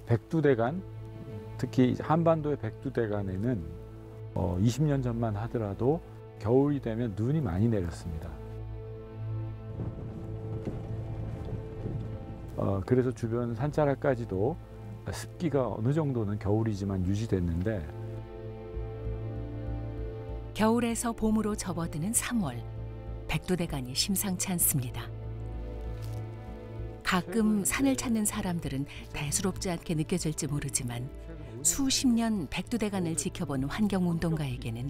백두대간, 특히 한반도의 백두대간에는 20년 전만 하더라도 겨울이 되면 눈이 많이 내렸습니다. 그래서 주변 산자락까지도 습기가 어느 정도는 겨울이지만 유지됐는데, 겨울에서 봄으로 접어드는 3월, 백두대간이 심상치 않습니다. 가끔 산을 찾는 사람들은 대수롭지 않게 느껴질지 모르지만 수십 년 백두대간을 지켜본 환경운동가에게는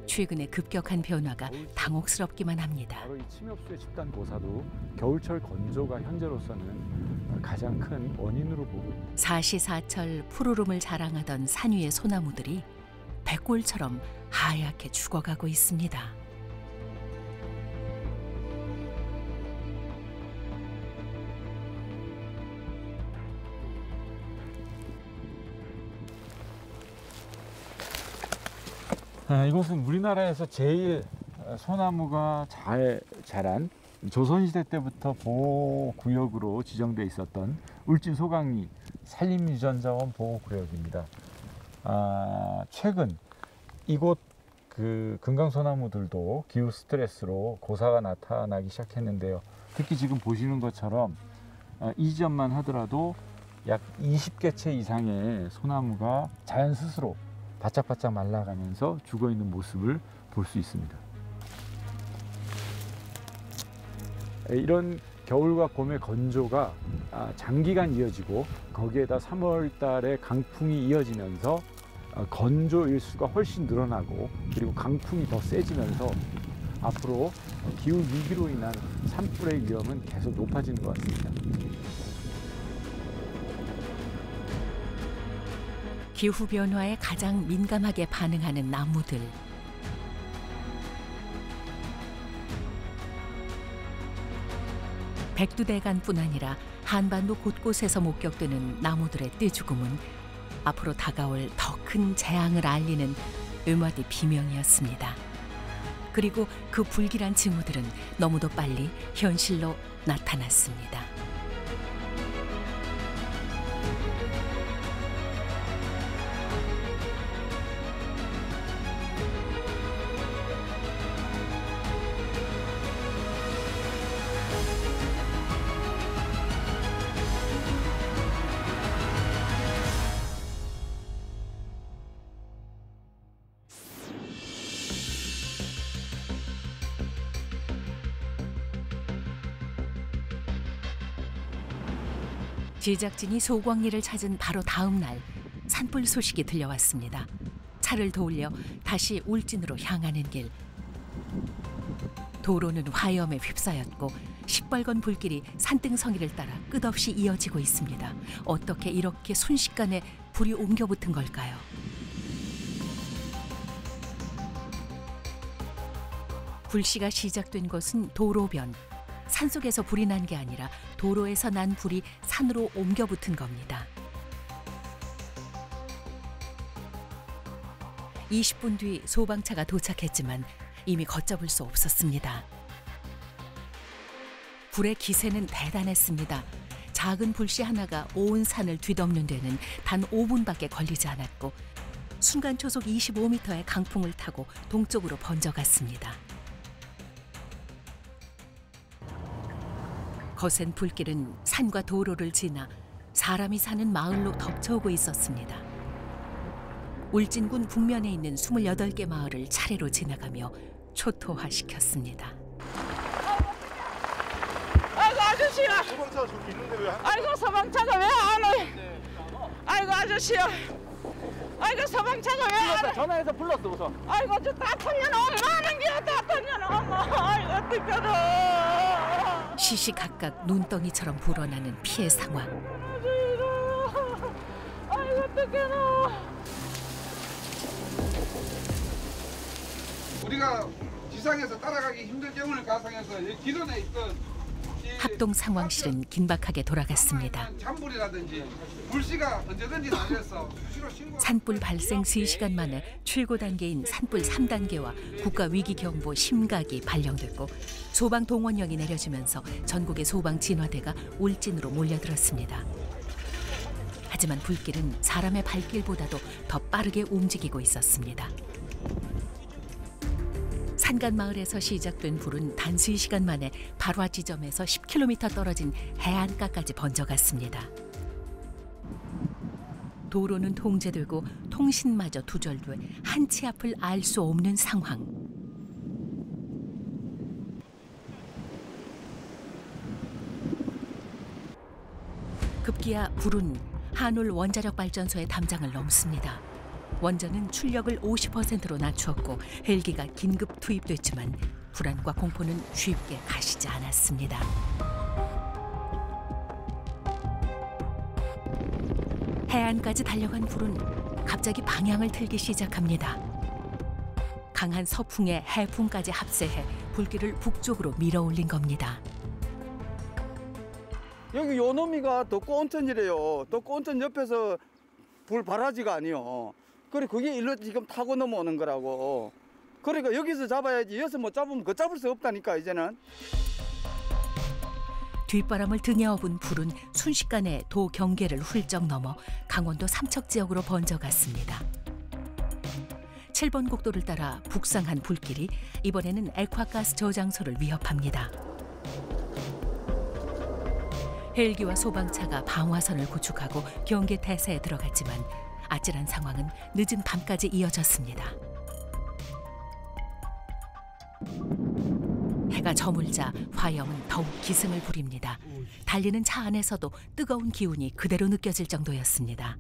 최근의 급격한 변화가 당혹스럽기만 합니다. 바로 이 침엽수의 집단 고사도 겨울철 건조가 현재로서는 가장 큰 원인으로 보고 있습니다. 사시사철 푸르름을 자랑하던 산 위의 소나무들이 백골처럼 하얗게 죽어가고 있습니다. 이곳은 우리나라에서 제일 소나무가 잘 자란, 조선시대 때부터 보호구역으로 지정돼 있었던 울진 소강리 산림유전자원 보호구역입니다. 최근 이곳 금강소나무들도 기후 스트레스로 고사가 나타나기 시작했는데요. 특히 지금 보시는 것처럼 이 지점만 하더라도 약 20개 채 이상의 소나무가 자연 스스로 바짝바짝 말라가면서 죽어있는 모습을 볼 수 있습니다. 이런 겨울과 봄의 건조가 장기간 이어지고, 거기에다 3월 달에 강풍이 이어지면서 건조 일수가 훨씬 늘어나고, 그리고 강풍이 더 세지면서 앞으로 기후 위기로 인한 산불의 위험은 계속 높아지는 것 같습니다. 기후변화에 가장 민감하게 반응하는 나무들. 백두대간뿐 아니라 한반도 곳곳에서 목격되는 나무들의 떼죽음은 앞으로 다가올 더 큰 재앙을 알리는 음화디 비명이었습니다. 그리고 그 불길한 징후들은 너무도 빨리 현실로 나타났습니다. 제작진이 소광리를 찾은 바로 다음 날 산불 소식이 들려왔습니다. 차를 도울려 다시 울진으로 향하는 길. 도로는 화염에 휩싸였고 시뻘건 불길이 산등성이를 따라 끝없이 이어지고 있습니다. 어떻게 이렇게 순식간에 불이 옮겨 붙은 걸까요? 불씨가 시작된 곳은 도로변. 산속에서 불이 난 게 아니라 도로에서 난 불이 산으로 옮겨 붙은 겁니다. 20분 뒤 소방차가 도착했지만 이미 걷잡을 수 없었습니다. 불의 기세는 대단했습니다. 작은 불씨 하나가 온 산을 뒤덮는 데는 단 5분밖에 걸리지 않았고, 순간 초속 25m의 강풍을 타고 동쪽으로 번져갔습니다. 거센 불길은 산과 도로를 지나 사람이 사는 마을로 덮쳐오고 있었습니다. 울진군 북면에 있는 28개 마을을 차례로 지나가며 초토화시켰습니다. 아이고 아저씨야. 소방차가 저기 있는데 왜 한... 아이고 소방차가 왜 안 와? 아이고 아저씨야. 아이고 소방차가 왜 안 와? 전화해서 불렀어 우선. 아이고 저 따뜻하면 얼마나 게야 따뜻하면 엄마. 아이고 어떡하노. 시시각각 눈덩이처럼 불어나는 피해 상황. 아이고 어떡하노. 우리가 지상에서 따라가기 힘들 경우를 가상해서 기존에 있던 합동 상황실은 긴박하게 돌아갔습니다. 잔불이라든지 불씨가 언제든지 나면서 수시로 신고. 산불 발생 3시간 만에 최고 단계인 산불 3단계와 국가위기경보 심각이 발령됐고, 소방 동원령이 내려지면서 전국의 소방 진화대가 울진으로 몰려들었습니다. 하지만 불길은 사람의 발길보다도 더 빠르게 움직이고 있었습니다. 산간마을에서 시작된 불은 단수의 시간 만에 발화 지점에서 10km 떨어진 해안가까지 번져갔습니다. 도로는 통제되고 통신마저 두절돼 한치 앞을 알 수 없는 상황. 급기야 불은 한울 원자력 발전소의 담장을 넘습니다. 원전은 출력을 50%로 낮추었고 헬기가 긴급 투입됐지만 불안과 공포는 쉽게 가시지 않았습니다. 해안까지 달려간 불은 갑자기 방향을 틀기 시작합니다. 강한 서풍에 해풍까지 합세해 불길을 북쪽으로 밀어올린 겁니다. 여기 요 놈이가 덕구 온천이래요. 덕구 온천 옆에서 불 발화지가 아니요. 그래 그게 일로 지금 타고 넘어오는 거라고. 그러니까 여기서 잡아야지. 여기서 못 잡으면 그 잡을 수 없다니까 이제는. 뒷바람을 등에 업은 불은 순식간에 도 경계를 훌쩍 넘어 강원도 삼척 지역으로 번져갔습니다. 7번 국도를 따라 북상한 불길이 이번에는 액화가스 저장소를 위협합니다. 헬기와 소방차가 방화선을 구축하고 경계 태세에 들어갔지만 아찔한 상황은 늦은 밤까지 이어졌습니다. 해가 저물자 화염은 더욱 기승을 부립니다. 달리는 차 안에서도 뜨거운 기운이 그대로 느껴질 정도였습니다.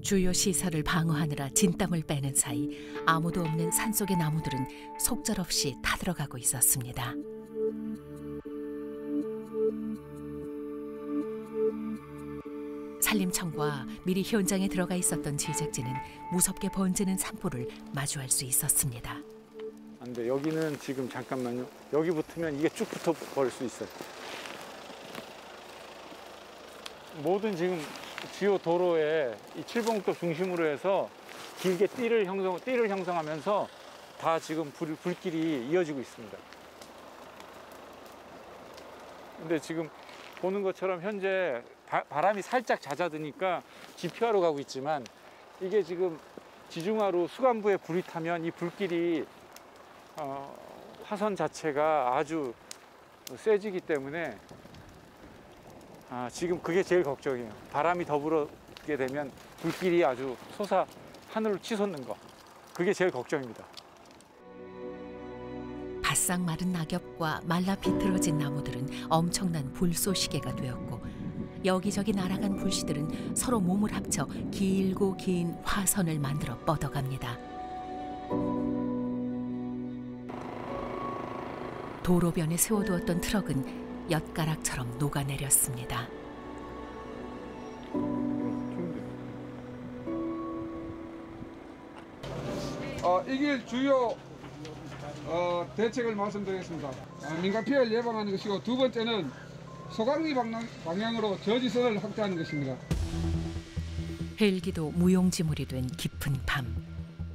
주요 시설을 방어하느라 진땀을 빼는 사이 아무도 없는 산속의 나무들은 속절없이 타들어가고 있었습니다. 산림청과 미리 현장에 들어가 있었던 제작진은 무섭게 번지는 산불을 마주할 수 있었습니다. 안 돼. 여기는 지금 잠깐만요. 여기 붙으면 이게 쭉 붙어 버릴 수 있어요. 모든 지금 주요 도로에 이 7번국도 중심으로 해서 길게 띠를 형성하면서 다 지금 불길이 이어지고 있습니다. 근데 지금 보는 것처럼 현재 바람이 살짝 잦아드니까 지표하러 가고 있지만 이게 지금 지중하로 수간부에 불이 타면 이 불길이 화선 자체가 아주 세지기 때문에 지금 그게 제일 걱정이에요. 바람이 더 불게 되면 불길이 아주 하늘로 치솟는 거. 그게 제일 걱정입니다. 바싹 마른 낙엽과 말라 비틀어진 나무들은 엄청난 불쏘시개가 되었고 여기저기 날아간 불씨들은 서로 몸을 합쳐 길고 긴 화선을 만들어 뻗어갑니다. 도로변에 세워두었던 트럭은 엿가락처럼 녹아내렸습니다. 이 길 주요 대책을 말씀드리겠습니다. 민간 피해를 예방하는 것이고 두 번째는 소강리 방향으로 저지선을 확대하는 것입니다. 헬기도 무용지물이 된 깊은 밤.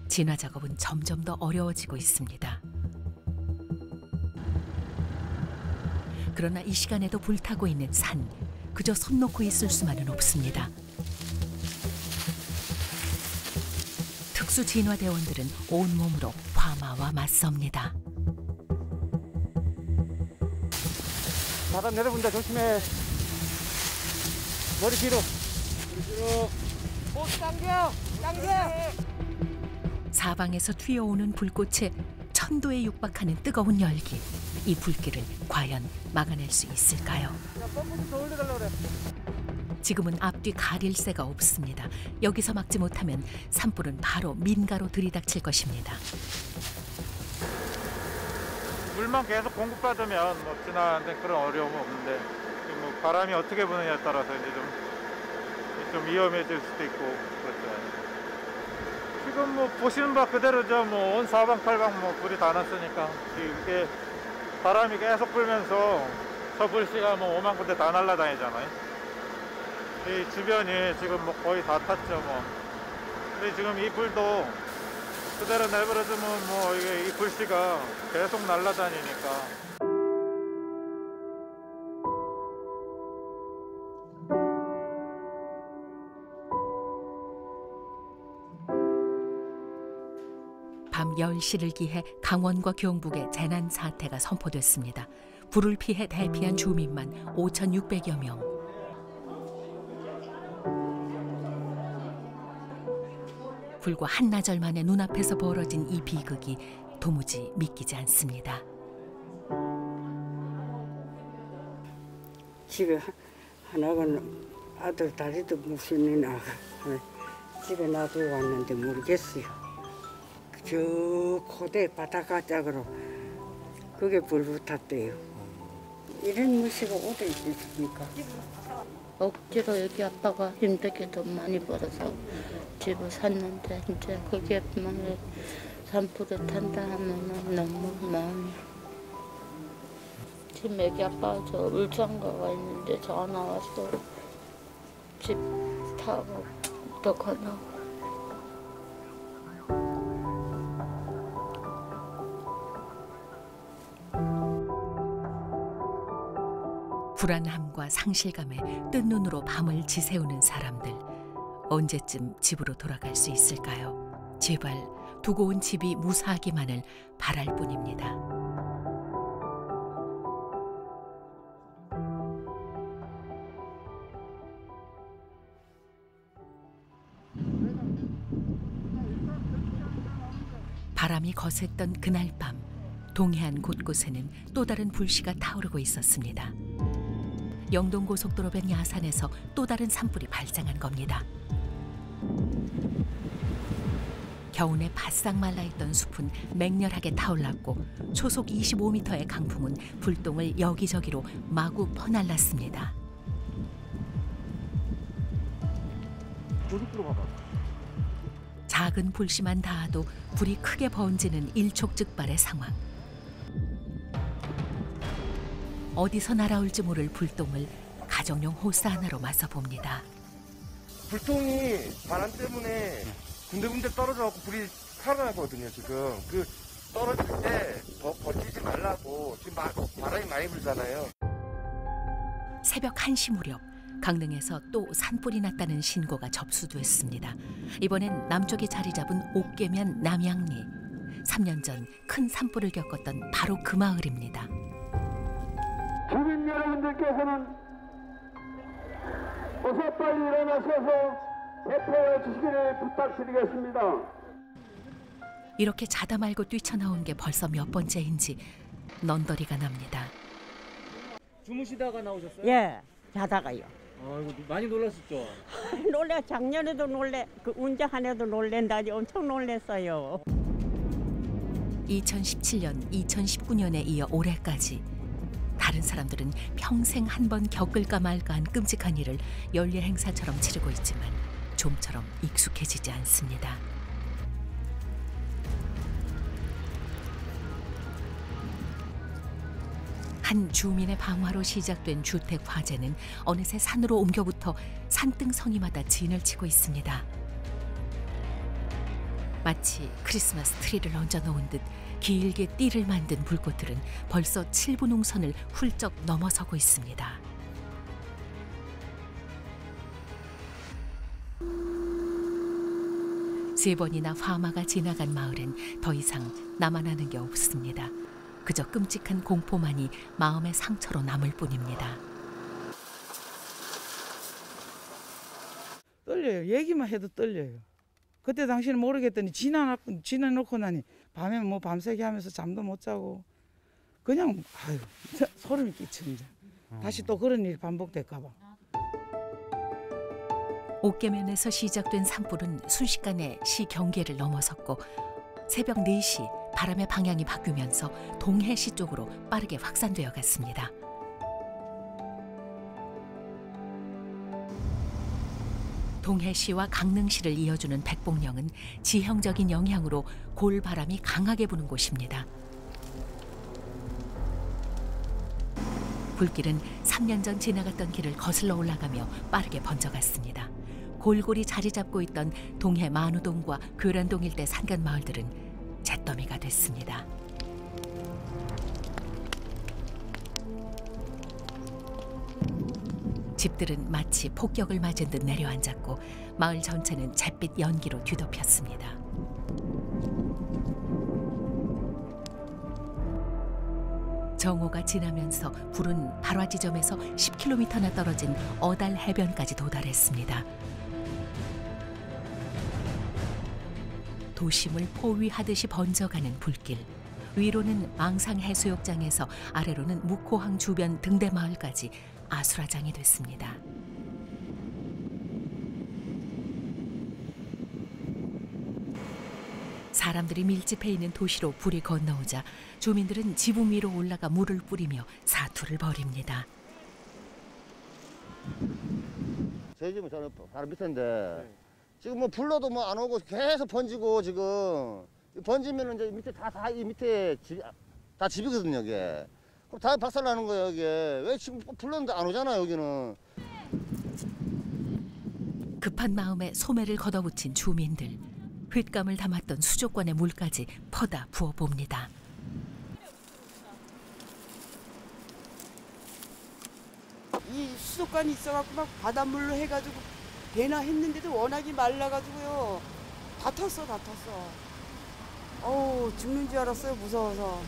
진화 작업은 점점 더 어려워지고 있습니다. 그러나 이 시간에도 불타고 있는 산. 그저 손 놓고 있을 수만은 없습니다. 특수 진화대원들은 온몸으로 화마와 맞섭니다. 바람 내려본다. 조심해. 머리 뒤로. 당겨. 사방에서 튀어오는 불꽃에 천도에 육박하는 뜨거운 열기. 이 불길을 과연 막아낼 수 있을까요? 지금은 앞뒤 가릴 새가 없습니다. 여기서 막지 못하면 산불은 바로 민가로 들이닥칠 것입니다. 물만 계속 공급받으면 뭐 지나가는데 그런 어려움은 없는데 뭐 바람이 어떻게 부느냐에 따라서 이제 좀 위험해질 수도 있고 그렇죠. 지금 뭐 보시는 바 그대로죠. 뭐 온 사방팔방 뭐 불이 다 났으니까 이게 바람이 계속 불면서 저 불씨가 뭐 5만 군데 다 날아다니잖아요. 이 주변이 지금 뭐 거의 다 탔죠 뭐. 근데 지금 이 불도 그대로 내버려두면 뭐 이게 이 불씨가 계속 날아다니니까. 밤 10시를 기해 강원과 경북에 재난 사태가 선포됐습니다. 불을 피해 대피한 주민만 5,600여 명. 불과 한나절 만에 눈앞에서 벌어진 이 비극이 도무지 믿기지 않습니다. 집에 하나가 아들 다리도 무슨이 나가 집에 놔두고 왔는데 모르겠어요. 저 고대 바닷가짝으로 그게 불 붙었대요. 이런 무시가 어디 있습니까? 억지로 여기 아빠가 힘들게 돈 많이 벌어서 집을 샀는데 이제 그게 만약 산불을 탄다 하면 너무 마음이. 지금 애기 아빠 저 울창가가 있는데 전화 와서 집 타고 어떡하냐고. 불안함과 상실감에 뜬 눈으로 밤을 지새우는 사람들. 언제쯤 집으로 돌아갈 수 있을까요? 제발 두고 온 집이 무사하기만을 바랄 뿐입니다. 바람이 거셌던 그날 밤, 동해안 곳곳에는 또 다른 불씨가 타오르고 있었습니다. 영동고속도로변 야산에서 또 다른 산불이 발생한 겁니다. 겨우내 바싹 말라있던 숲은 맹렬하게 타올랐고 초속 25m의 강풍은 불똥을 여기저기로 마구 퍼날랐습니다. 작은 불씨만 닿아도 불이 크게 번지는 일촉즉발의 상황. 어디서 날아올지 모를 불똥을 가정용 호스 하나로 맞서봅니다. 불똥이 바람 때문에 군데군데 떨어져갖고 불이 살아나거든요. 지금 그 떨어질 때 더 버티지 말라고. 지금 바람이 많이 불잖아요. 새벽 1시 무렵 강릉에서 또 산불이 났다는 신고가 접수됐습니다. 이번엔 남쪽에 자리 잡은 옥계면 남양리. 3년 전 큰 산불을 겪었던 바로 그 마을입니다. 주민 여러분들께서는 어서 빨리 일어나셔서 대피해 주시기를 부탁드리겠습니다. 이렇게 자다 말고 뛰쳐나온 게 벌써 몇 번째인지 넌더리가 납니다. 주무시다가 나오셨어요? 예, 자다가요. 아이고 많이 놀랐었죠? 놀래, 작년에도 놀래, 그 운전한 애도 놀랜다니 엄청 놀랬어요. 2017년, 2019년에 이어 올해까지 다른 사람들은 평생 한 번 겪을까 말까한 끔찍한 일을 연례 행사처럼 치르고 있지만 좀처럼 익숙해지지 않습니다. 한 주민의 방화로 시작된 주택 화재는 어느새 산으로 옮겨붙어 산등성이마다 진을 치고 있습니다. 마치 크리스마스 트리를 얹어 놓은 듯 길게 띠를 만든 불꽃들은 벌써 7분 홍선을 훌쩍 넘어서고 있습니다. 세 번이나 화마가 지나간 마을엔 더 이상 남아나는 게 없습니다. 그저 끔찍한 공포만이 마음의 상처로 남을 뿐입니다. 떨려요. 얘기만 해도 떨려요. 그때 당시는 모르겠더니 지나놓고 나니 밤에 뭐 밤새기 하면서 잠도 못 자고 그냥 아유 소름이 끼칩니다. 다시 또 그런 일이 반복될까 봐. 옥계면에서 시작된 산불은 순식간에 시 경계를 넘어섰고 새벽 4시 바람의 방향이 바뀌면서 동해시 쪽으로 빠르게 확산되어 갔습니다. 동해시와 강릉시를 이어주는 백봉령은 지형적인 영향으로 골바람이 강하게 부는 곳입니다. 불길은 3년 전 지나갔던 길을 거슬러 올라가며 빠르게 번져갔습니다. 골골이 자리 잡고 있던 동해 만우동과 교란동 일대 산간 마을들은 잿더미가 됐습니다. 집들은 마치 폭격을 맞은 듯 내려앉았고 마을 전체는 잿빛 연기로 뒤덮였습니다. 정오가 지나면서 불은 발화 지점에서 10km나 떨어진 어달 해변까지 도달했습니다. 도심을 포위하듯이 번져가는 불길. 위로는 망상 해수욕장에서 아래로는 묵호항 주변 등대마을까지 아수라장이 됐습니다. 사람들이 밀집해 있는 도시로 불이 건너오자 주민들은 지붕 위로 올라가 물을 뿌리며 사투를 벌입니다. 저희 집은 저는 바로 밑인데 지금 뭐 불러도 뭐 안 오고 계속 번지고 지금 번지면은 이제 밑에 이 밑에 다 집이거든요 이게. 그럼 다 박살나는 거예요 이게. 왜 지금 불렀는데 안 오잖아 여기는. 급한 마음에 소매를 걷어붙인 주민들. 윷감을 담았던 수족관의 물까지 퍼다 부어봅니다. 이 수족관이 있어갖고 막 바닷물로 해가지고 배나 했는데도 워낙에 말라가지고요. 다 텄어. 어우 죽는 줄 알았어요 무서워서.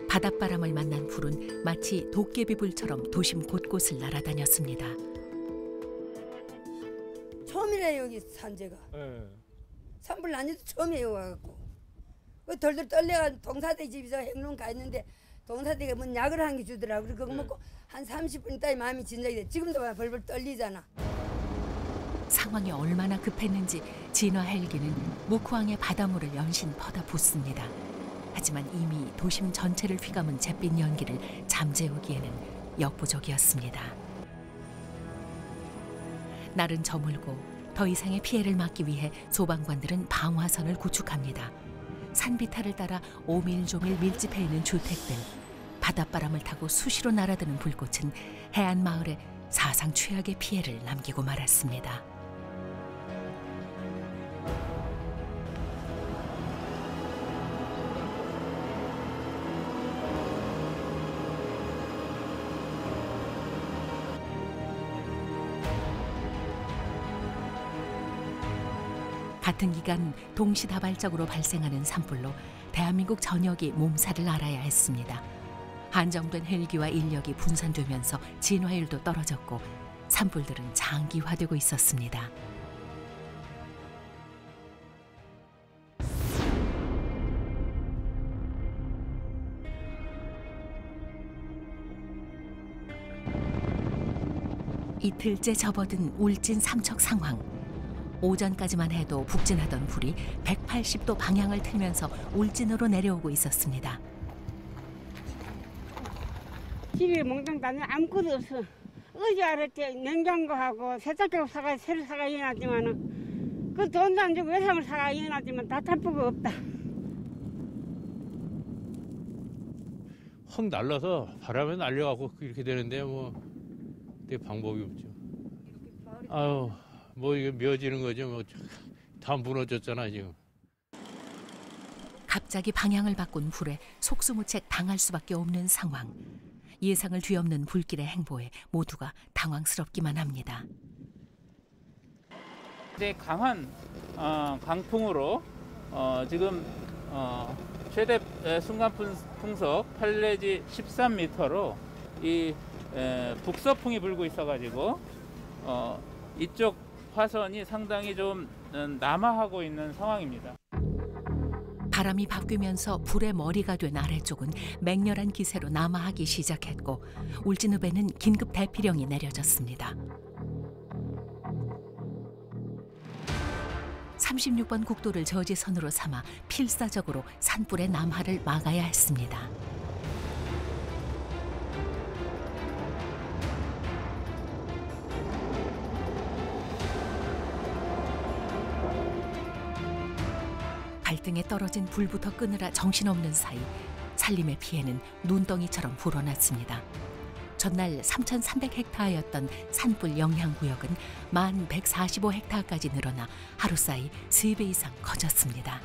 바닷바람을 만난 불은 마치 도깨비불처럼 도심 곳곳을 날아다녔습니다. 처음이래 여기 산재가. 산불 난지도 처음이에요 와갖고. 그 덜덜 떨려가 동사대 집에서 행론 가 있는데 동사대가 뭔 약을 한 개 주더라고. 그거 먹고 한 30분 있다 마음이 진작이 돼. 지금도 막 벌벌 떨리잖아. 상황이 얼마나 급했는지 진화 헬기는 묵호항의 바닷물을 연신 퍼다 붓습니다. 하지만 이미 도심 전체를 휘감은 잿빛 연기를 잠재우기에는 역부족이었습니다. 날은 저물고 더 이상의 피해를 막기 위해 소방관들은 방화선을 구축합니다. 산비탈을 따라 오밀조밀 밀집해 있는 주택들. 바닷바람을 타고 수시로 날아드는 불꽃은 해안 마을에 사상 최악의 피해를 남기고 말았습니다. 같은 기간 동시다발적으로 발생하는 산불로 대한민국 전역이 몸살을 앓아야 했습니다. 한정된 헬기와 인력이 분산되면서 진화율도 떨어졌고 산불들은 장기화되고 있었습니다. 이틀째 접어든 울진 삼척 상황. 오전까지만 해도 북진하던 불이 180도 방향을 틀면서 울진으로 내려오고 있었습니다. 집에 몽땅 다니 아무것도 없어. 어제 알았지 냉장고하고 세탁기로 사가 새로 사가 이어놨지만은 그 돈도 안 주고 외상을 사가 이어놨지만 다 탈부가 없다. 확 날라서 바람에 날려갖고 이렇게 되는데 뭐 되게 방법이 없죠. 아유. 뭐 이게 미어지는 거죠. 뭐 다 무너졌잖아 지금. 갑자기 방향을 바꾼 불에 속수무책 당할 수밖에 없는 상황. 예상을 뒤엎는 불길의 행보에 모두가 당황스럽기만 합니다. 이제 강한 강풍으로 지금 최대 순간 풍속 8 내지 13m로 이 북서풍이 불고 있어가지고 이쪽 화선이 상당히 좀 남하하고 있는 상황입니다. 바람이 바뀌면서 불의 머리가 된 아래쪽은 맹렬한 기세로 남하하기 시작했고 울진읍에는 긴급 대피령이 내려졌습니다. 36번 국도를 저지선으로 삼아 필사적으로 산불의 남하를 막아야 했습니다. 발등에 떨어진 불부터 끄느라 정신없는 사이 산림의 피해는 눈덩이처럼 불어났습니다. 전날 3,300헥타르였던 산불 영향구역은 1,145헥타르까지 늘어나 하루 사이 3배 이상 커졌습니다.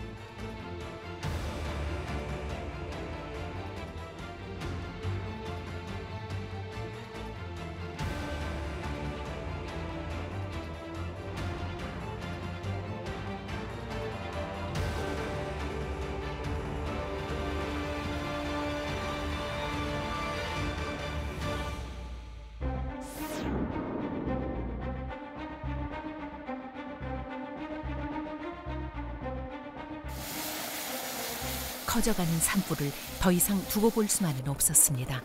커져가는 산불을 더 이상 두고 볼 수만은 없었습니다.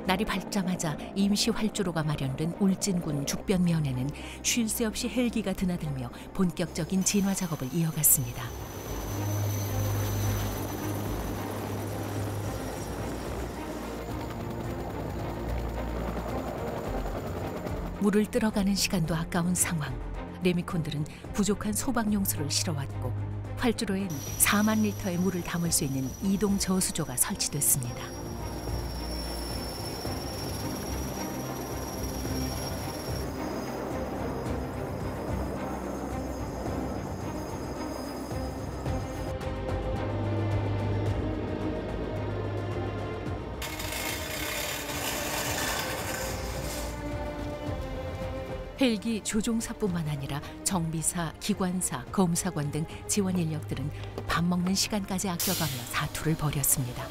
날이 밝자마자 임시 활주로가 마련된 울진군 죽변면에는 쉴 새 없이 헬기가 드나들며 본격적인 진화 작업을 이어갔습니다. 물을ตื้어가는 시간도 아까운 상황. 레미콘들은 부족한 소방용수를 실어왔고 활주로엔 4만 리터의 물을 담을 수 있는 이동 저수조가 설치됐습니다. 헬기 조종사뿐만 아니라 정비사, 기관사, 검사관 등 지원 인력들은 밥 먹는 시간까지 아껴가며 사투를 벌였습니다.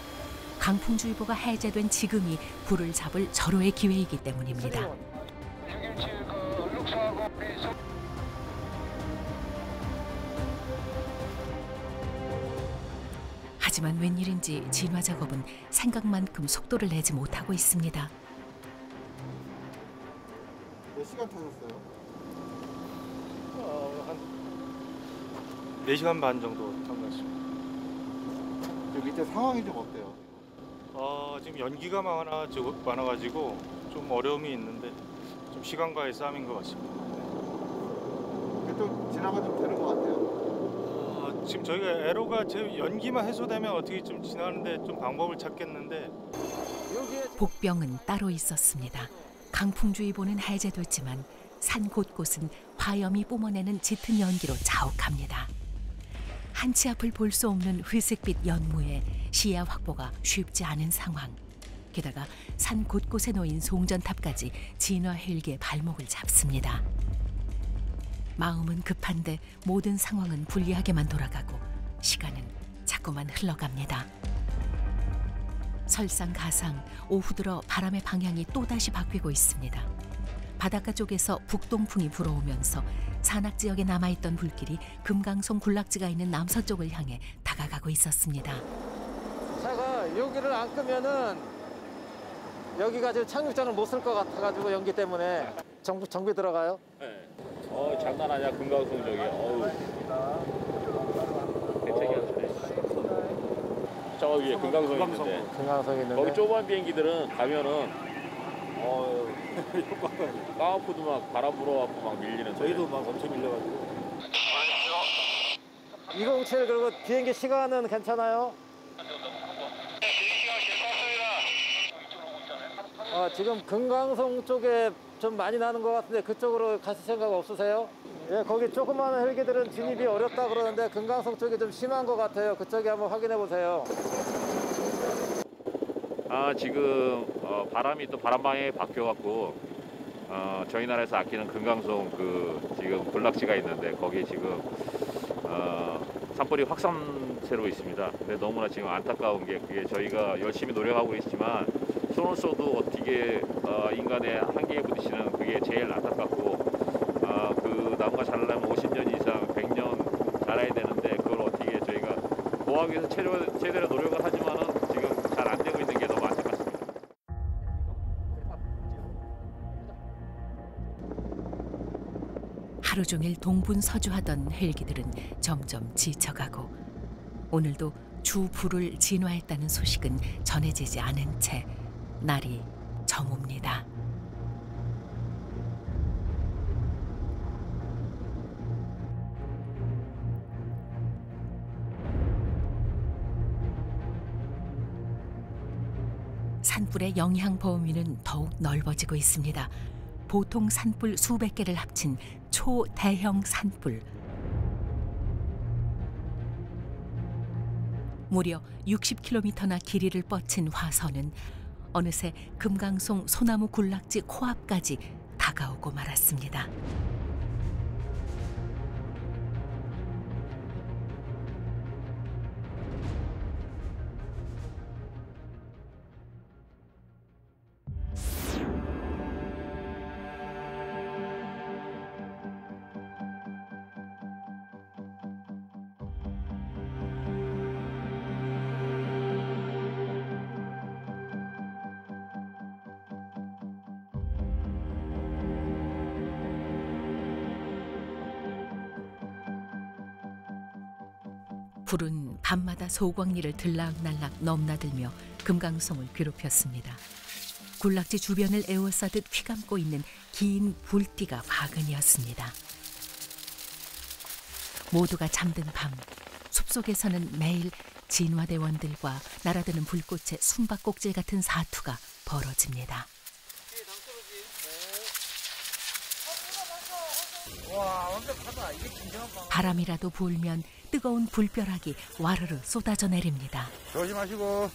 강풍주의보가 해제된 지금이 불을 잡을 절호의 기회이기 때문입니다. 하지만 웬일인지 진화 작업은 생각만큼 속도를 내지 못하고 있습니다. 몇 시간 타셨어요? 한 4시간 반 정도 탄 것 같습니다. 그 밑에 상황이 좀 어때요? 지금 연기가 많아가지고 좀 어려움이 있는데 좀 시간과의 싸움인 것 같습니다. 그래도 진화가 좀 되는 것 같아요. 지금 저희가 에러가 연기만 해소되면 어떻게 좀 지나는데 좀 방법을 찾겠는데 복병은 따로 있었습니다. 강풍주의보는 해제됐지만 산 곳곳은 화염이 뿜어내는 짙은 연기로 자욱합니다. 한치 앞을 볼 수 없는 회색빛 연무에 시야 확보가 쉽지 않은 상황. 게다가 산 곳곳에 놓인 송전탑까지 진화 헬기의 발목을 잡습니다. 마음은 급한데 모든 상황은 불리하게만 돌아가고 시간은 자꾸만 흘러갑니다. 설상가상 오후 들어 바람의 방향이 또다시 바뀌고 있습니다. 바닷가 쪽에서 북동풍이 불어오면서 산악 지역에 남아있던 불길이 금강송 군락지가 있는 남서쪽을 향해 다가가고 있었습니다. 차가 여기를 안 끄면은 여기가 지금 착륙장을 못 쓸 것 같아가지고 연기 때문에 정비 들어가요? 네. 장난 아니야 금강송 저기. 대책이었네. 저 위에 금강성이 있는데. 금강성이 있는데. 거기 좁은 비행기들은 가면은 까마푸도 막 바람 불어갖고 막 밀리는. 저희도 막 엄청 밀려가지고. 207 그리고 비행기 시간은 괜찮아요? 지금 금강송 쪽에 좀 많이 나는 것 같은데 그쪽으로 가실 생각 없으세요? 예, 거기 조그마한 헬기들은 진입이 어렵다 그러는데 금강송 쪽이 좀 심한 것 같아요. 그쪽에 한번 확인해 보세요. 지금 바람이 또 바람 방향이 바뀌어갖고 저희 나라에서 아끼는 금강송 지금 군락지가 있는데 거기 지금 산불이 확산세로 있습니다. 근데 너무나 지금 안타까운 게 그게 저희가 열심히 노력하고 있지만 손을 쏘도 어떻게 인간의 한계에 부딪히는 그게 제일 안타깝고 그 나무가 자라려면 50년 이상 100년 자라야 되는데 그걸 어떻게 저희가 보호하기 위해서 최대로 노력을 하지만은 지금 잘 안 되고 있는 게 너무 안타깝습니다. 하루 종일 동분서주하던 헬기들은 점점 지쳐가고 오늘도 주 불을 진화했다는 소식은 전해지지 않은 채 날이 저뭅니다. 산불의 영향 범위는 더욱 넓어지고 있습니다. 보통 산불 수백 개를 합친 초대형 산불. 무려 60km나 길이를 뻗친 화선은 어느새 금강송 소나무 군락지 코앞까지 다가오고 말았습니다. 불은 밤마다 소광리를 들락날락 넘나들며 금강송을 괴롭혔습니다. 군락지 주변을 에워싸듯 휘감고 있는 긴 불띠가 화근이었습니다. 모두가 잠든 밤, 숲속에서는 매일 진화대원들과 날아드는 불꽃의 숨바꼭질 같은 사투가 벌어집니다. 바람이라도 불면 뜨거운 불벼락이 와르르 쏟아져 내립니다. 조심하시고.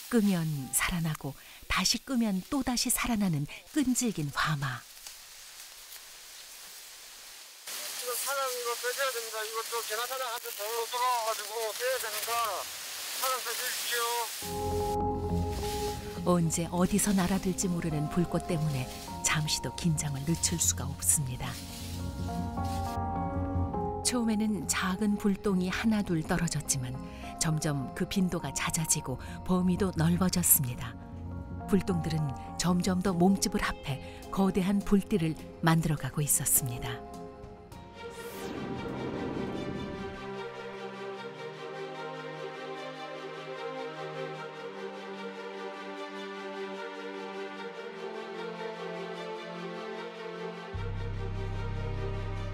끄면 살아나고 다시 끄면 또다시 살아나는 끈질긴 화마. 이거 사람 이거 빼셔야 됩니다. 이것도 개나사장한테 더 들어가가지고 빼야 되니까 사람 빼주십시오. 언제 어디서 날아들지 모르는 불꽃 때문에 잠시도 긴장을 늦출 수가 없습니다. 처음에는 작은 불똥이 하나둘 떨어졌지만 점점 그 빈도가 잦아지고 범위도 넓어졌습니다. 불똥들은 점점 더 몸집을 합해 거대한 불띠를 만들어가고 있었습니다.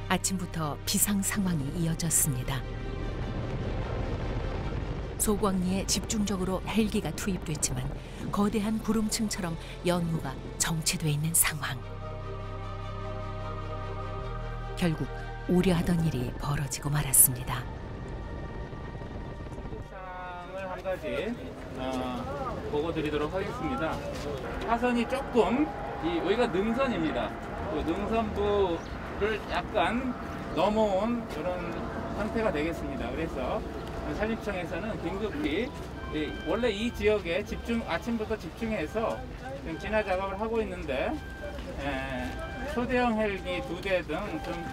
아침부터 비상 상황이 이어졌습니다. 소광리에 집중적으로 헬기가 투입됐지만 거대한 구름층처럼 연무가 정체돼 있는 상황. 결국 우려하던 일이 벌어지고 말았습니다. 상을 한 가지 보고드리도록 하겠습니다. 하선이 조금 여기가 능선입니다. 그 능선부를 약간 넘어온 이런 상태가 되겠습니다. 그래서 산림청에서는 긴급히 원래 이 지역에 아침부터 집중해서 지금 진화 작업을 하고 있는데 초대형 헬기 2대 등 좀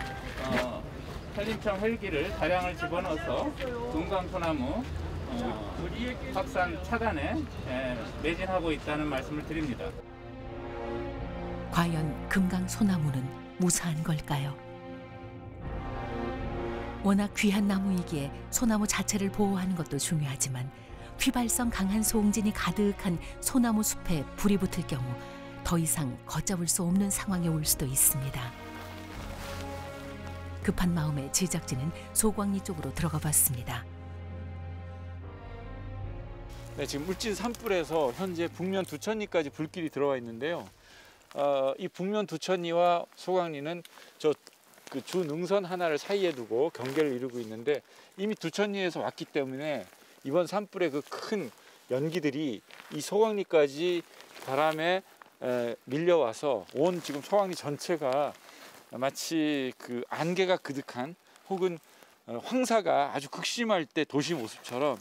산림청 헬기를 다량을 집어넣어서 금강소나무 확산 차단에 매진하고 있다는 말씀을 드립니다. 과연 금강소나무는 무사한 걸까요? 워낙 귀한 나무이기에 소나무 자체를 보호하는 것도 중요하지만 휘발성 강한 소음진이 가득한 소나무 숲에 불이 붙을 경우 더 이상 걷잡을 수 없는 상황에 올 수도 있습니다. 급한 마음에 제작진은 소광리 쪽으로 들어가 봤습니다. 네, 지금 울진 산불에서 현재 북면 두천리까지 불길이 들어와 있는데요. 이 북면 두천리와 소광리는 그 주 능선 하나를 사이에 두고 경계를 이루고 있는데 이미 두천리에서 왔기 때문에 이번 산불의 그 큰 연기들이 이 소광리까지 바람에 밀려와서 온 지금 소광리 전체가 마치 그 안개가 그득한 혹은 황사가 아주 극심할 때 도시 모습처럼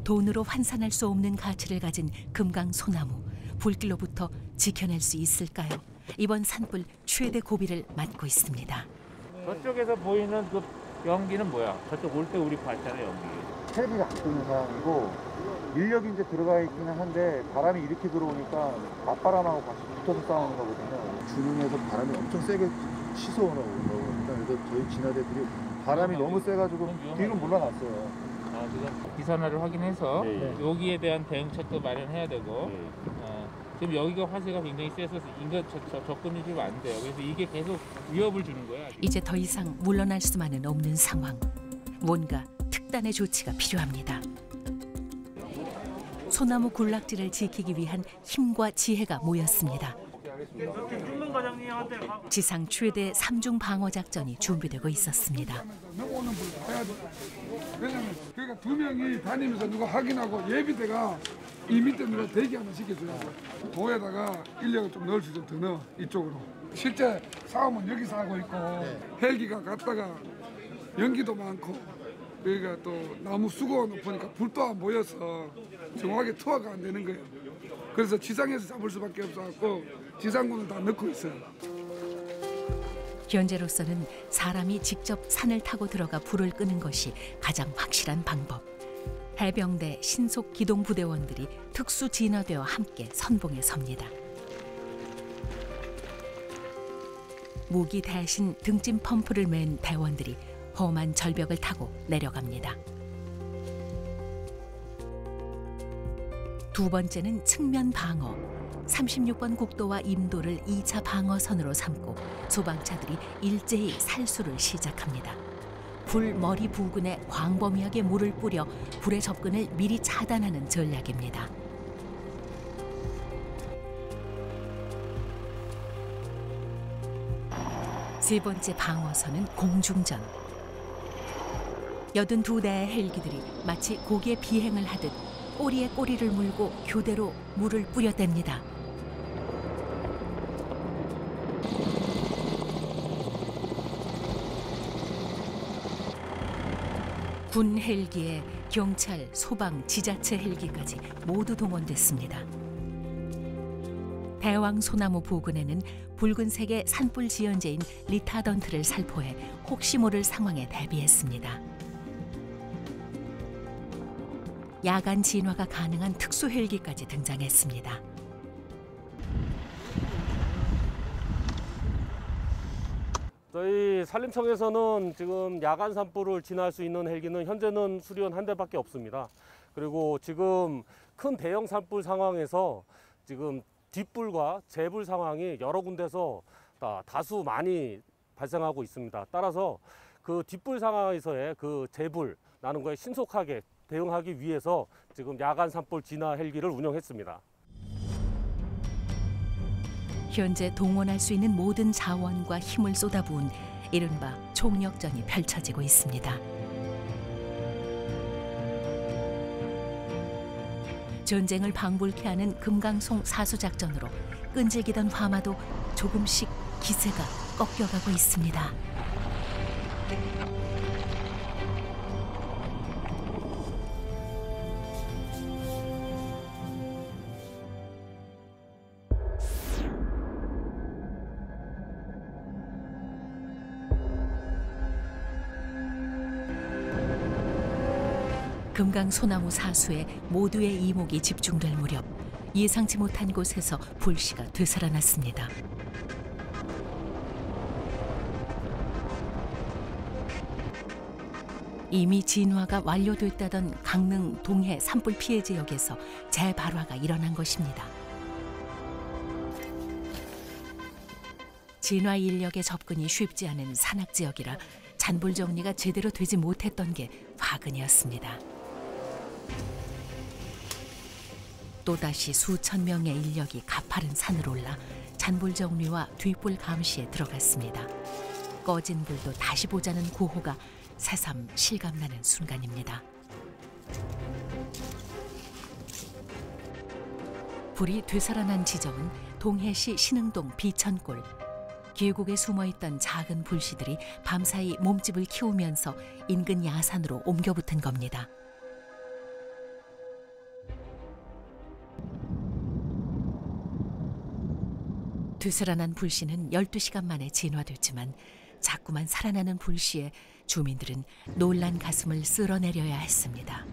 돈으로 환산할 수 없는 가치를 가진 금강소나무, 불길로부터 지켜낼 수 있을까요? 이번 산불 최대 고비를 맞고 있습니다. 저쪽에서 보이는 그 연기는 뭐야? 저쪽 올 때 우리 봤잖아요, 연기. 헬기가 안 뜨는 상황이고 인력이 이제 들어가 있기는 한데 바람이 이렇게 들어오니까 맞바람하고 같이 붙어서 싸우는 거거든요. 주능에서 바람이 엄청 세게 치솟아오는 거거든요. 그래서 저희 진화대들이 바람이 너무 세가지고 뒤로 물러났어요. 지금 기산화를 확인해서 여기에 대한 대응책도 마련해야 되고 지금 여기가 화재가 굉장히 세서 인간 접근이 좀 안 돼요. 그래서 이게 계속 위협을 주는 거야. 이제 더 이상 물러날 수만은 없는 상황. 뭔가 특단의 조치가 필요합니다. 소나무 군락지를 지키기 위한 힘과 지혜가 모였습니다. 지상 최대 3중 방어 작전이 준비되고 있었습니다. 넘어오는 불 봐야 돼. 왜냐면 그러니까 2명이 다니면서 누가 확인하고 예비대가 이 밑에 누가 대기 하나 시켜줘야 돼. 도에다가 인력을 좀 넣을 수 좀 더 넣어 이쪽으로. 실제 싸움은 여기서 하고 있고 헬기가 갔다가 연기도 많고 여기가 또 나무 수고가 높으니까 불도 안 보여서 정확하게 투하가 안 되는 거예요. 그래서 지상에서 잡을 수밖에 없어갖고 지상군은 다 넣고 있어요. 현재로서는 사람이 직접 산을 타고 들어가 불을 끄는 것이 가장 확실한 방법. 해병대 신속 기동 부대원들이 특수 진화대와 함께 선봉에 섭니다. 무기 대신 등짐 펌프를 맨 대원들이 험한 절벽을 타고 내려갑니다. 두 번째는 측면 방어. 36번 국도와 임도를 2차 방어선으로 삼고 소방차들이 일제히 살수를 시작합니다. 불 머리 부근에 광범위하게 물을 뿌려 불의 접근을 미리 차단하는 전략입니다. 세 번째 방어선은 공중전. 82대의 헬기들이 마치 고개 비행을 하듯 꼬리에 꼬리를 물고 교대로 물을 뿌려댑니다. 군 헬기에 경찰, 소방, 지자체 헬기까지 모두 동원됐습니다. 대왕 소나무 부근에는 붉은색의 산불 지연제인 리타던트를 살포해 혹시 모를 상황에 대비했습니다. 야간 진화가 가능한 특수 헬기까지 등장했습니다. 저희 산림청에서는 지금 야간 산불을 진화할 수 있는 헬기는 현재는 수리원 한 대밖에 없습니다. 그리고 지금 큰 대형 산불 상황에서 지금 뒷불과 재불 상황이 여러 군데서 다수 많이 발생하고 있습니다. 따라서 그 뒷불 상황에서의 그 재불 나는 거에 신속하게 대응하기 위해서 지금 야간 산불 진화 헬기를 운영했습니다. 현재 동원할 수 있는 모든 자원과 힘을 쏟아부은 이른바 총력전이 펼쳐지고 있습니다. 전쟁을 방불케 하는 금강송 사수작전으로 끈질기던 화마도 조금씩 기세가 꺾여가고 있습니다. 금강 소나무 사수에 모두의 이목이 집중될 무렵 예상치 못한 곳에서 불씨가 되살아났습니다. 이미 진화가 완료됐다던 강릉 동해 산불 피해 지역에서 재발화가 일어난 것입니다. 진화 인력의 접근이 쉽지 않은 산악 지역이라 잔불 정리가 제대로 되지 못했던 게 화근이었습니다. 또다시 수천 명의 인력이 가파른 산을 올라 잔불 정리와 뒷불 감시에 들어갔습니다. 꺼진 불도 다시 보자는 구호가 새삼 실감나는 순간입니다. 불이 되살아난 지점은 동해시 신흥동 비천골. 계곡에 숨어있던 작은 불씨들이 밤사이 몸집을 키우면서 인근 야산으로 옮겨붙은 겁니다. 되살아난 불씨는 12시간 만에 진화됐지만 자꾸만 살아나는 불씨에 주민들은 놀란 가슴을 쓸어내려야 했습니다.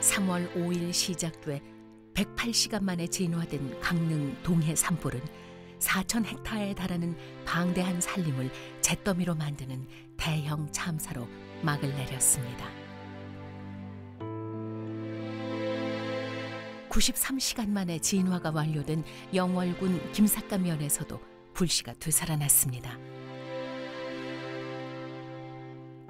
(3월 5일) 시작돼 108시간 만에 진화된 강릉 동해 산불은 4,000헥타르에 달하는 방대한 산림을 잿더미로 만드는 대형 참사로 막을 내렸습니다. 93시간 만에 진화가 완료된 영월군 김삿감면에서도 불씨가 되살아났습니다.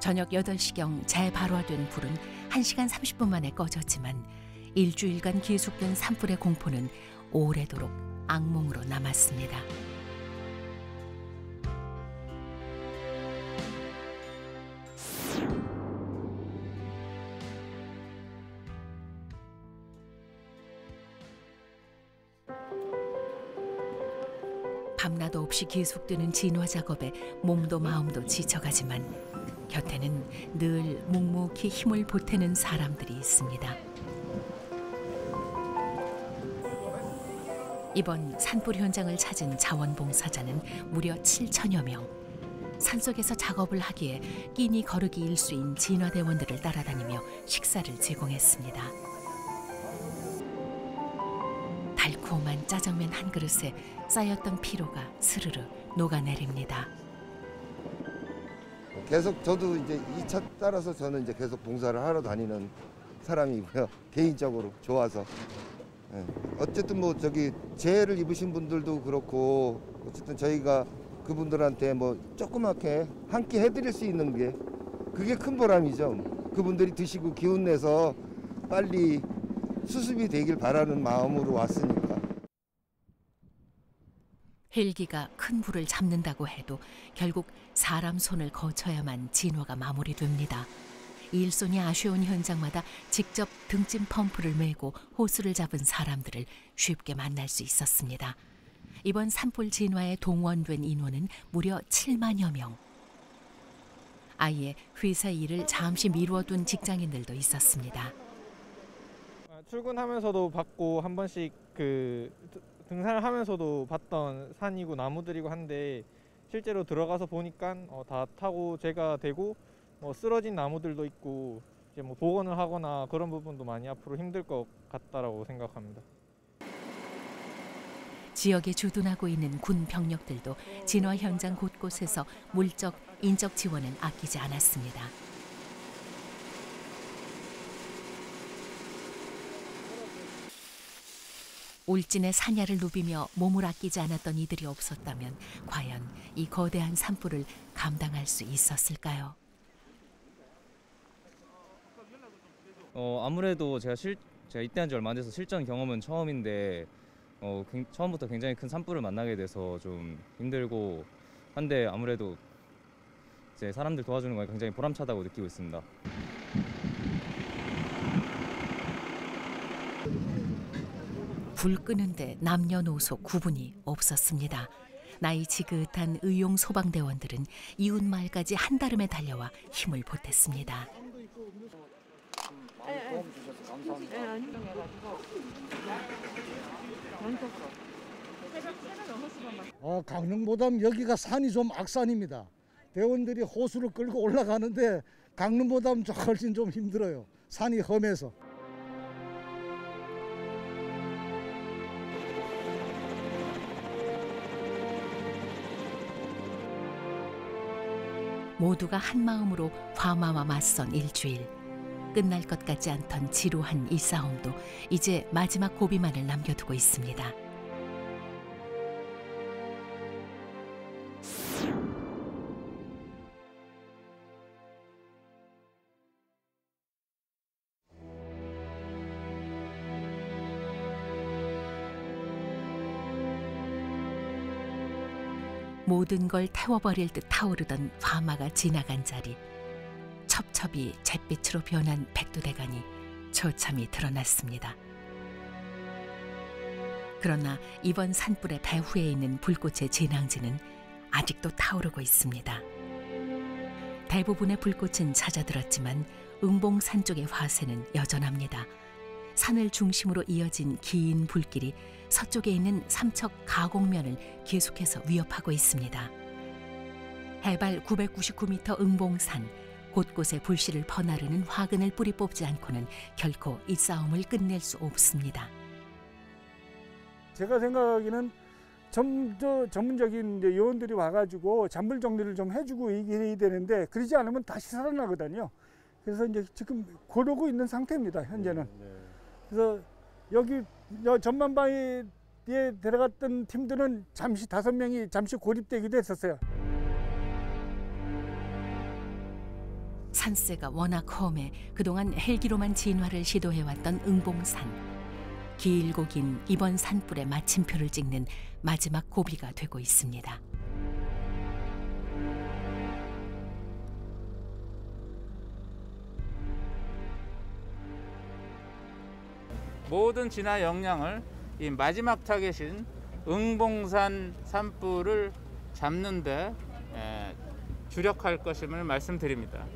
저녁 8시경 재발화된 불은 1시간 30분 만에 꺼졌지만 일주일간 계속된 산불의 공포는 오래도록 악몽으로 남았습니다. 밤낮 없이 계속되는 진화 작업에 몸도 마음도 지쳐가지만 곁에는 늘 묵묵히 힘을 보태는 사람들이 있습니다. 이번 산불 현장을 찾은 자원봉사자는 무려 7,000여 명. 산속에서 작업을 하기에 끼니 거르기 일수인 진화대원들을 따라다니며 식사를 제공했습니다. 달콤한 짜장면 한 그릇에 쌓였던 피로가 스르르 녹아내립니다. 계속 저도 이제 이 차 따라서 저는 이제 계속 봉사를 하러 다니는 사람이고요. 개인적으로 좋아서. 어쨌든 뭐 저기 재해를 입으신 분들도 그렇고 어쨌든 저희가 그분들한테 뭐 조그맣게 한 끼 해드릴 수 있는 게 그게 큰 보람이죠. 그분들이 드시고 기운 내서 빨리 수습이 되길 바라는 마음으로 왔으니까. 헬기가 큰 불을 잡는다고 해도 결국 사람 손을 거쳐야만 진화가 마무리됩니다. 일손이 아쉬운 현장마다 직접 등짐 펌프를 메고 호수를 잡은 사람들을 쉽게 만날 수 있었습니다. 이번 산불 진화에 동원된 인원은 무려 7만여 명. 아예 회사 일을 잠시 미루어둔 직장인들도 있었습니다. 출근하면서도 봤고 한 번씩 그 등산을 하면서도 봤던 산이고 나무들이고 한데 실제로 들어가서 보니까 다 타고 재가 되고 뭐 쓰러진 나무들도 있고 이제 뭐 복원을 하거나 그런 부분도 많이 앞으로 힘들 것 같다라고 생각합니다. 지역에 주둔하고 있는 군 병력들도 진화 현장 곳곳에서 물적, 인적 지원은 아끼지 않았습니다. 울진의 산야를 누비며 몸을 아끼지 않았던 이들이 없었다면 과연 이 거대한 산불을 감당할 수 있었을까요? 아무래도 제가 입대한 지 얼마 안 돼서 실전 경험은 처음인데 처음부터 굉장히 큰 산불을 만나게 돼서 좀 힘들고 한데 아무래도 이제 사람들 도와주는 건 굉장히 보람차다고 느끼고 있습니다. 불 끄는데 남녀노소 구분이 없었습니다. 나이 지긋한 의용 소방대원들은 이웃마을까지 한다름에 달려와 힘을 보탰습니다. 도움 주셔서 감사합니다. 강릉보다 여기가 산이 좀 악산입니다. 대원들이 호수를 끌고 올라가는데 강릉보다 훨씬 좀 힘들어요. 산이 험해서. 모두가 한마음으로 화마와 맞선 일주일. 끝날 것 같지 않던 지루한 이 싸움도 이제 마지막 고비만을 남겨두고 있습니다. 모든 걸 태워버릴 듯 타오르던 화마가 지나간 자리. 첩첩이 잿빛으로 변한 백두대간이 처참히 드러났습니다. 그러나 이번 산불의 배후에 있는 불꽃의 진앙지는 아직도 타오르고 있습니다. 대부분의 불꽃은 잦아들었지만 응봉산 쪽의 화세는 여전합니다. 산을 중심으로 이어진 긴 불길이 서쪽에 있는 삼척 가곡면을 계속해서 위협하고 있습니다. 해발 999m 응봉산. 곳곳에 불씨를 퍼나르는 화근을 뿌리 뽑지 않고는 결코 이 싸움을 끝낼 수 없습니다. 제가 생각하기는 전문적인 요원들이 와가지고 잔불 정리를 좀 해주고 얘기해야 되는데 그러지 않으면 다시 살아나거든요. 그래서 이제 지금 고르고 있는 상태입니다. 현재는. 그래서 여기 전만바위에 들어갔던 팀들은 잠시 5명이 잠시 고립되기도 했었어요. 산세가 워낙 험해 그동안 헬기로만 진화를 시도해왔던 응봉산. 길고 긴 이번 산불의 마침표를 찍는 마지막 고비가 되고 있습니다. 모든 진화 역량을 이 마지막 타겟인 응봉산 산불을 잡는 데 주력할 것임을 말씀드립니다.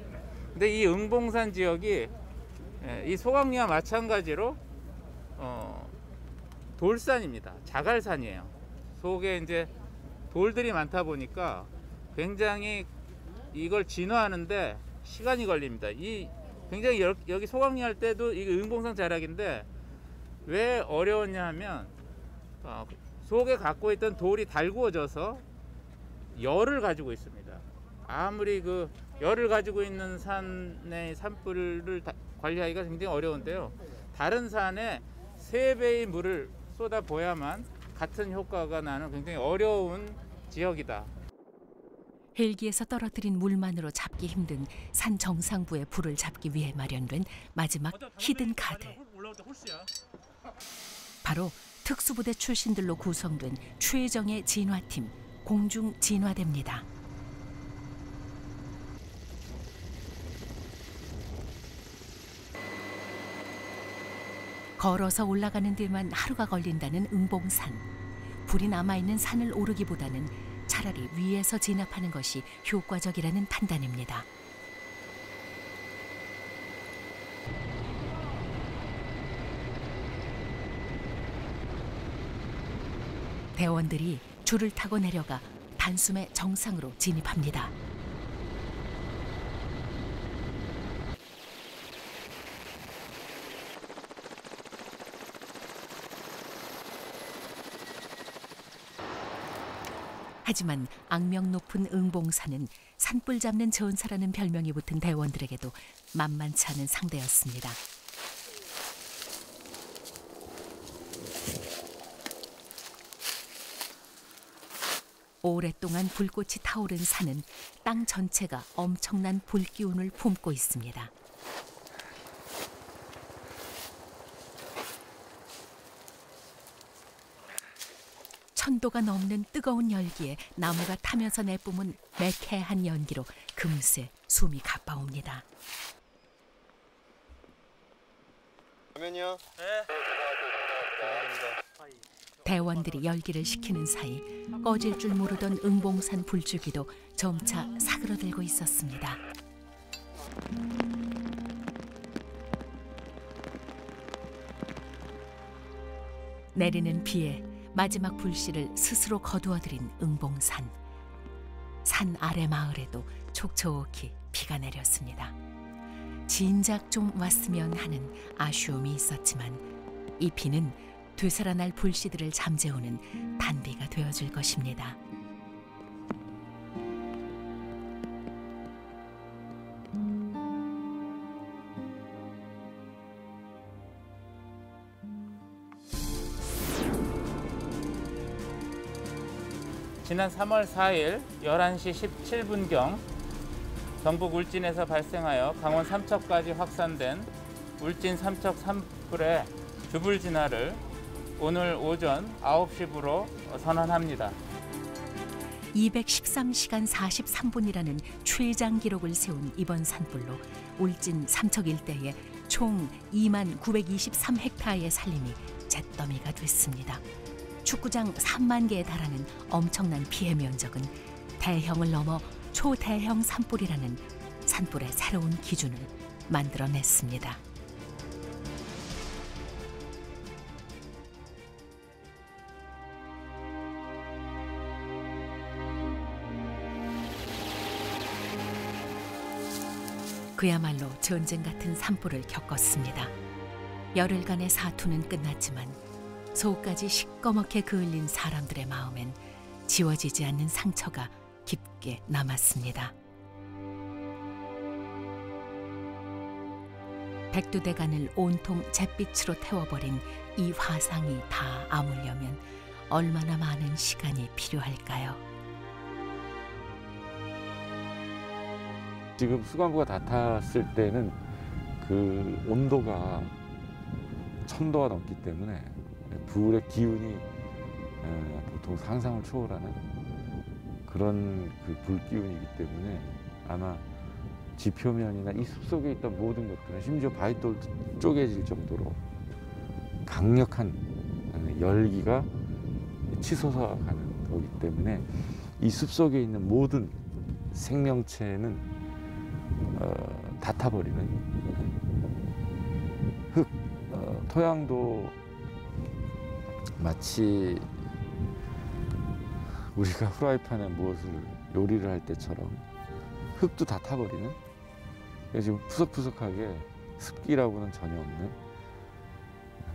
근데 이 응봉산 지역이 이 소강리와 마찬가지로 돌산입니다. 자갈산이에요. 속에 이제 돌들이 많다 보니까 굉장히 이걸 진화하는데 시간이 걸립니다. 이 굉장히 여기 소강리할 때도 이게 은봉산 자락인데 왜 어려웠냐 하면 속에 갖고 있던 돌이 달구어져서 열을 가지고 있습니다. 아무리 그 열을 가지고 있는 산의 산불을 관리하기가 굉장히 어려운데요. 다른 산에 3배의 물을 쏟아부어야만 같은 효과가 나는 굉장히 어려운 지역이다. 헬기에서 떨어뜨린 물만으로 잡기 힘든 산 정상부의 불을 잡기 위해 마련된 마지막 히든 카드. 바로 특수부대 출신들로 구성된 최정예 진화팀 공중 진화대입니다. 걸어서 올라가는 데만 하루가 걸린다는 은봉산. 불이 남아있는 산을 오르기보다는 차라리 위에서 진압하는 것이 효과적이라는 판단입니다. 대원들이 줄을 타고 내려가 단숨에 정상으로 진입합니다. 하지만 악명 높은 은봉산은 산불 잡는 전사라는 별명이 붙은 대원들에게도 만만치 않은 상대였습니다. 오랫동안 불꽃이 타오른 산은 땅 전체가 엄청난 불기운을 품고 있습니다. 천도가 넘는 뜨거운 열기에 나무가 타면서 내뿜은 매캐한 연기로 금세 숨이 가빠옵니다. 라면이요? 네. 대원들이 열기를 식히는 사이 꺼질 줄 모르던 은봉산 불주기도 점차 사그러들고 있었습니다. 내리는 비에 마지막 불씨를 스스로 거두어들인 은봉산. 산 아래 마을에도 촉촉히 비가 내렸습니다. 진작 좀 왔으면 하는 아쉬움이 있었지만 이 비는 되살아날 불씨들을 잠재우는 단비가 되어줄 것입니다. 지난 3월 4일 11시 17분경 경북 울진에서 발생하여 강원 삼척까지 확산된 울진 삼척 산불의 주불 진화를 오늘 오전 9시부로 선언합니다. 213시간 43분이라는 최장 기록을 세운 이번 산불로 울진 삼척 일대에 총 2923헥타르의 산림이 잿더미가 됐습니다. 축구장 3만 개에 달하는 엄청난 피해 면적은 대형을 넘어 초대형 산불이라는 산불의 새로운 기준을 만들어냈습니다. 그야말로 전쟁 같은 산불을 겪었습니다. 열흘간의 사투는 끝났지만 속까지 시꺼멓게 그을린 사람들의 마음엔 지워지지 않는 상처가 깊게 남았습니다. 백두대간을 온통 잿빛으로 태워버린 이 화상이 다 아물려면 얼마나 많은 시간이 필요할까요? 지금 수관부가 다 탔을 때는 그 온도가 1000도가 넘기 때문에 불의 기운이 보통 상상을 초월하는 그런 그 불기운이기 때문에 아마 지표면이나 이 숲속에 있던 모든 것들은 심지어 바위돌도 쪼개질 정도로 강력한 열기가 치솟아 가는 거기 때문에 이 숲속에 있는 모든 생명체는 다 타버리는 흙, 토양도 마치 우리가 후라이팬에 무엇을 요리를 할 때처럼 흙도 다 타버리는. 그래서 지금 푸석푸석하게 습기라고는 전혀 없는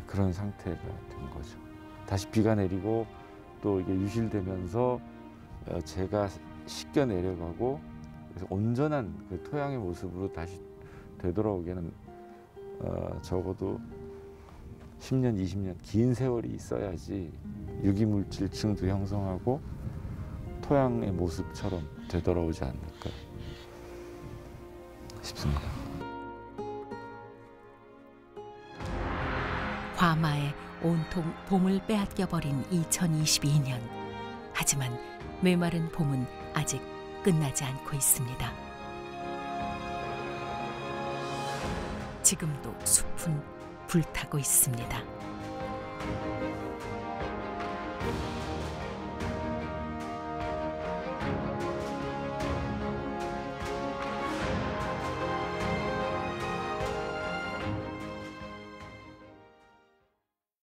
그런 상태가 된 거죠. 다시 비가 내리고 또 이게 유실되면서 재가 씻겨 내려가고, 그래서 온전한 그 토양의 모습으로 다시 되돌아오기에는 적어도 10년, 20년 긴 세월이 있어야지 유기물질층도 형성하고 토양의 모습처럼 되돌아오지 않을까 싶습니다. 과마에 온통 봄을 빼앗겨버린 2022년. 하지만 메마른 봄은 아직 끝나지 않고 있습니다. 지금도 숲은 불타고 있습니다.